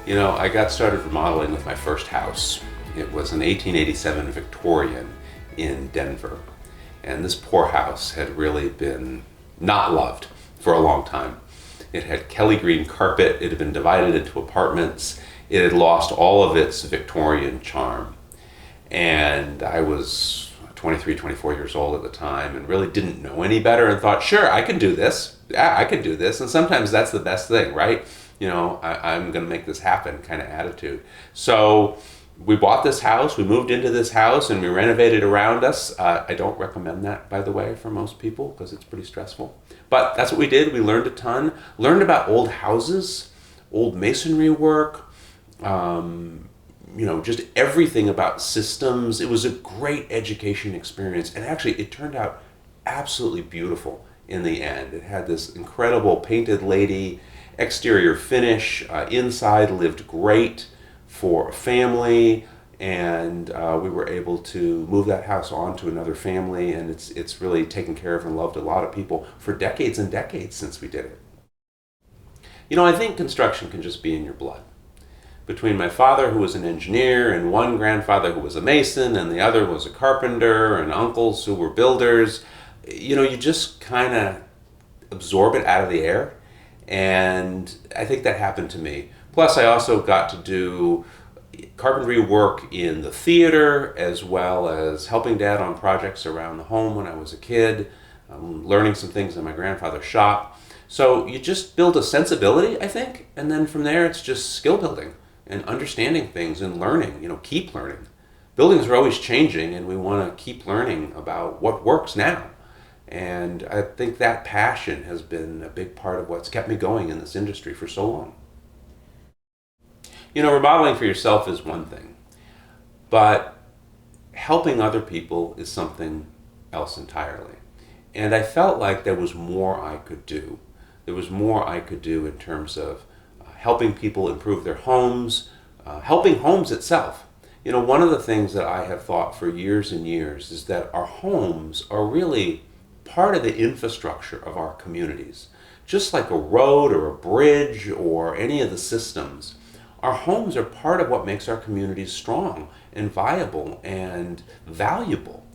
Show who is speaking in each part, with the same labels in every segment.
Speaker 1: You know, I got started remodeling with my first house. It was an 1887 Victorian in Denver. And this poor house had really been not loved for a long time. It had Kelly green carpet, it had been divided into apartments, it had lost all of its Victorian charm. And I was 23, 24 years old at the time and really didn't know any better and thought, sure, I can do this. Yeah, I can do this. And sometimes that's the best thing, right? You know, I'm going to make this happen kind of attitude. So we bought this house, we moved into this house, and we renovated around us. I don't recommend that, by the way, for most people because it's pretty stressful. But that's what we did. We learned a ton. Learned about old houses, old masonry work, just everything about systems. It was a great education experience. And actually, it turned out absolutely beautiful in the end. It had this incredible painted lady, exterior finish, inside lived great for a family, and we were able to move that house on to another family, and it's really taken care of and loved a lot of people for decades and decades since we did it. You know, I think construction can just be in your blood. Between my father, who was an engineer, and one grandfather who was a mason, and the other was a carpenter, and uncles who were builders, you just kind of absorb it out of the air. And I think that happened to me. Plus, I also got to do carpentry work in the theater, as well as helping Dad on projects around the home when I was a kid, learning some things in my grandfather's shop. So you just build a sensibility, I think, and then from there it's just skill building and understanding things and learning, keep learning. Buildings are always changing, and we want to keep learning about what works now. And I think that passion has been a big part of what's kept me going in this industry for so long. Remodeling for yourself is one thing, but helping other people is something else entirely. And I felt like there was more I could do. There was more I could do in terms of helping people improve their homes, helping homes itself. One of the things that I have thought for years and years is that our homes are really part of the infrastructure of our communities. Just like a road or a bridge or any of the systems, our homes are part of what makes our communities strong and viable and valuable.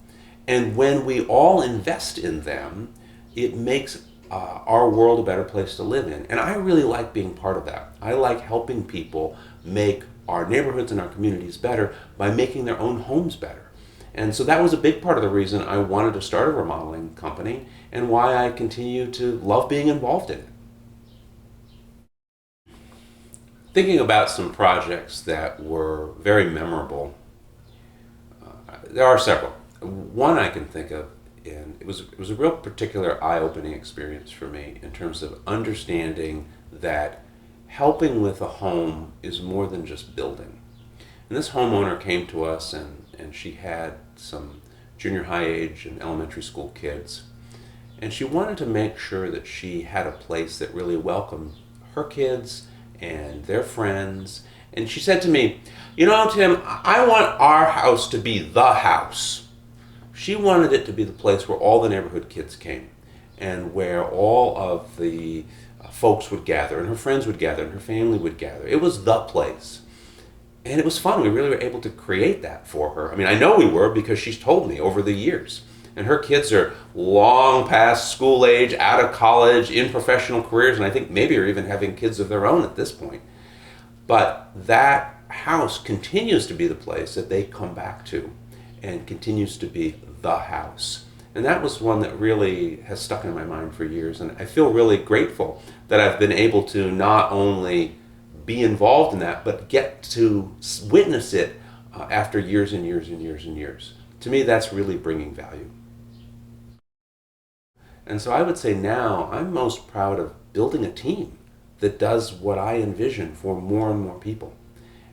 Speaker 1: And when we all invest in them, it makes our world a better place to live in. And I really like being part of that. I like helping people make our neighborhoods and our communities better by making their own homes better. And so that was a big part of the reason I wanted to start a remodeling company and why I continue to love being involved in it. Thinking about some projects that were very memorable, there are several. One I can think of, and it was a real particular eye-opening experience for me in terms of understanding that helping with a home is more than just building. And this homeowner came to us, and she had some junior high age and elementary school kids. And she wanted to make sure that she had a place that really welcomed her kids and their friends. And she said to me, Tim, I want our house to be the house. She wanted it to be the place where all the neighborhood kids came and where all of the folks would gather, and her friends would gather, and her family would gather. It was the place. And it was fun. We really were able to create that for her. I mean, I know we were because she's told me over the years. And her kids are long past school age, out of college, in professional careers, and I think maybe are even having kids of their own at this point. But that house continues to be the place that they come back to and continues to be the house. And that was one that really has stuck in my mind for years. And I feel really grateful that I've been able to not only be involved in that, but get to witness it after years and years and years and years. To me, that's really bringing value. And so I would say now I'm most proud of building a team that does what I envision for more and more people.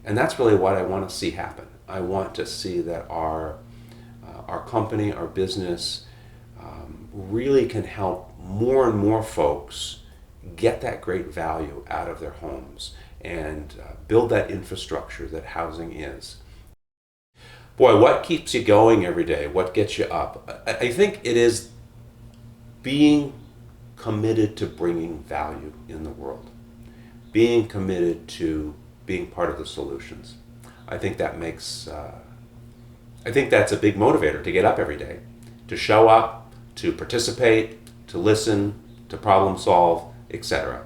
Speaker 1: And that's really what I want to see happen. I want to see that our company, our business, really can help more and more folks get that great value out of their homes and build that infrastructure that housing is. Boy, what keeps you going every day? What gets you up? I think it is being committed to bringing value in the world. Being committed to being part of the solutions. I think that makes, I think that's a big motivator to get up every day, to show up, to participate, to listen, to problem solve, etc.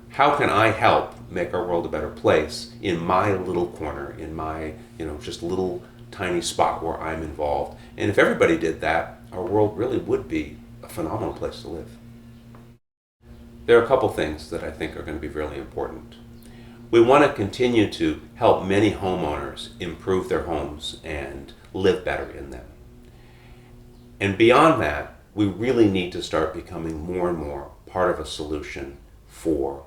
Speaker 1: How can I help make our world a better place in my little corner, in my, just little tiny spot where I'm involved? And if everybody did that, our world really would be a phenomenal place to live. There are a couple things that I think are going to be really important. We want to continue to help many homeowners improve their homes and live better in them. And beyond that, we really need to start becoming more and more part of a solution for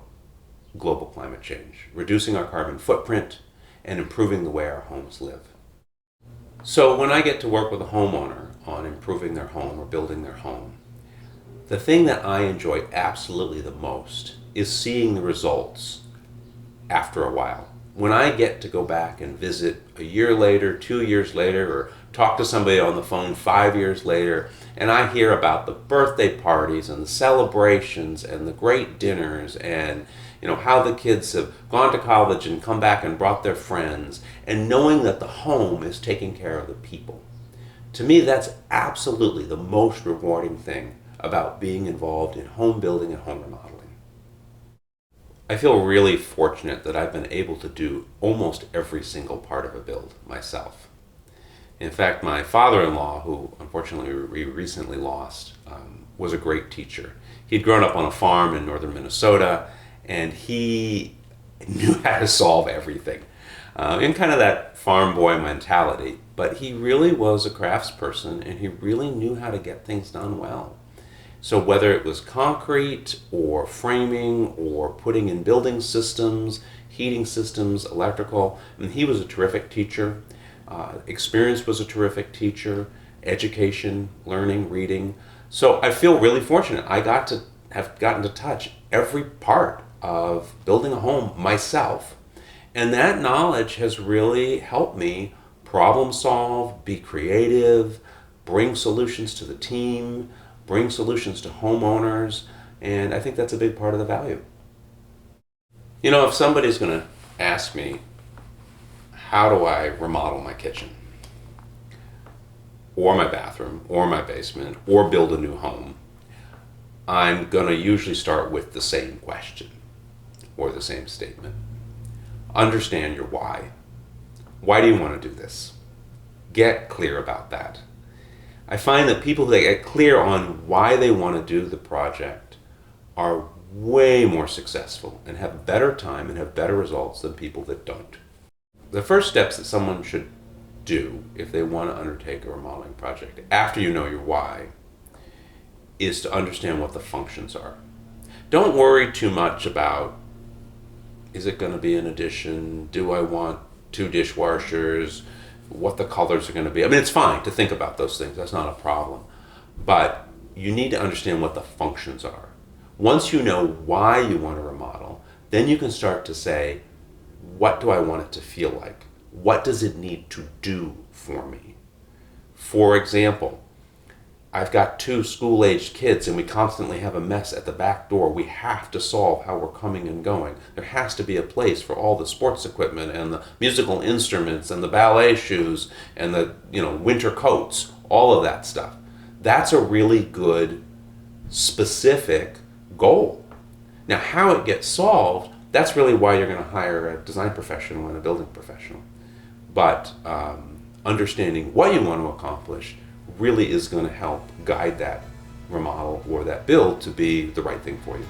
Speaker 1: global climate change, reducing our carbon footprint and improving the way our homes live. So when I get to work with a homeowner on improving their home or building their home, the thing that I enjoy absolutely the most is seeing the results after a while. When I get to go back and visit a year later, 2 years later, or talk to somebody on the phone 5 years later, and I hear about the birthday parties and the celebrations and the great dinners and how the kids have gone to college and come back and brought their friends, and knowing that the home is taking care of the people. To me, that's absolutely the most rewarding thing about being involved in home building and home remodeling. I feel really fortunate that I've been able to do almost every single part of a build myself. In fact, my father-in-law, who unfortunately we recently lost, was a great teacher. He'd grown up on a farm in northern Minnesota, and he knew how to solve everything in kind of that farm boy mentality. But he really was a craftsperson, and he really knew how to get things done well. So whether it was concrete or framing or putting in building systems, heating systems, electrical, he was a terrific teacher. Experience was a terrific teacher. Education, learning, reading. So I feel really fortunate. I have gotten to touch every part of building a home myself. And that knowledge has really helped me problem solve, be creative, bring solutions to the team, bring solutions to homeowners, and I think that's a big part of the value. If somebody's going to ask me, how do I remodel my kitchen, or my bathroom, or my basement, or build a new home, I'm going to usually start with the same question, or the same statement. Understand your why. Why do you want to do this? Get clear about that. I find that people that get clear on why they want to do the project are way more successful and have better time and have better results than people that don't. The first steps that someone should do if they want to undertake a remodeling project, after you know your why, is to understand what the functions are. Don't worry too much about, is it going to be an addition? Do I want 2 dishwashers? What the colors are going to be. It's fine to think about those things. That's not a problem. But you need to understand what the functions are. Once you know why you want to remodel, then you can start to say, what do I want it to feel like? What does it need to do for me? For example, I've got 2 school-aged kids and we constantly have a mess at the back door. We have to solve how we're coming and going. There has to be a place for all the sports equipment and the musical instruments and the ballet shoes and the winter coats, all of that stuff. That's a really good, specific goal. Now, how it gets solved, that's really why you're going to hire a design professional and a building professional. But understanding what you want to accomplish really is going to help guide that remodel or that build to be the right thing for you.